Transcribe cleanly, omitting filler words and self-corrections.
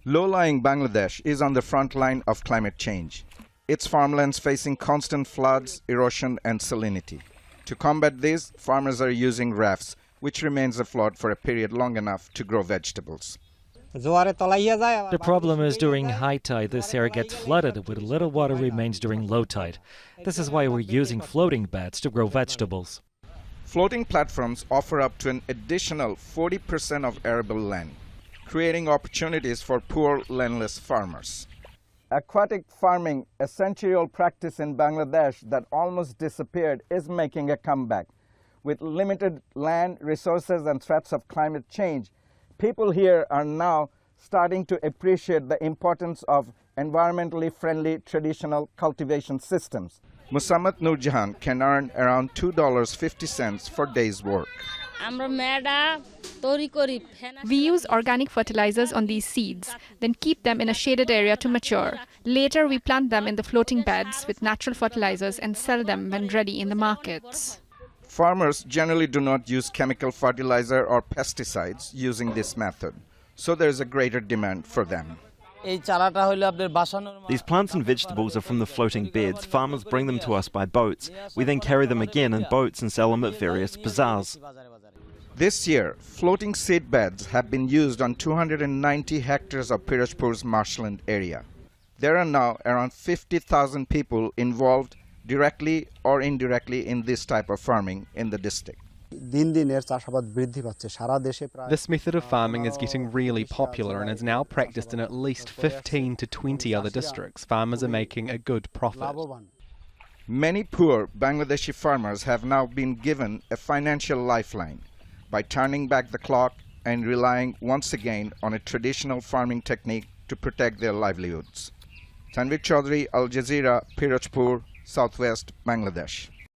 Low-lying Bangladesh is on the front line of climate change. Its farmlands facing constant floods, erosion and salinity. To combat this, farmers are using rafts, which remains afloat for a period long enough to grow vegetables. The problem is during high tide, this area gets flooded with little water remains during low tide. This is why we're using floating beds to grow vegetables. Floating platforms offer up to an additional 40% of arable land, creating opportunities for poor landless farmers. Aquatic farming, a century-old practice in Bangladesh that almost disappeared, is making a comeback. With limited land, resources and threats of climate change, people here are now starting to appreciate the importance of environmentally friendly traditional cultivation systems. Musammat Nurjahan can earn around $2.50 for days' work. We use organic fertilizers on these seeds, then keep them in a shaded area to mature. Later, we plant them in the floating beds with natural fertilizers and sell them when ready in the markets. Farmers generally do not use chemical fertilizer or pesticides using this method, so there is a greater demand for them. These plants and vegetables are from the floating beds. Farmers bring them to us by boats. We then carry them again in boats and sell them at various bazaars. This year, floating seed beds have been used on 290 hectares of Pirojpur's marshland area. There are now around 50,000 people involved directly or indirectly in this type of farming in the district. This method of farming is getting really popular and is now practiced in at least 15 to 20 other districts. Farmers are making a good profit. Many poor Bangladeshi farmers have now been given a financial lifeline by turning back the clock and relying once again on a traditional farming technique to protect their livelihoods. Tanvir Chaudhary, Al Jazeera, Pirojpur, Southwest Bangladesh.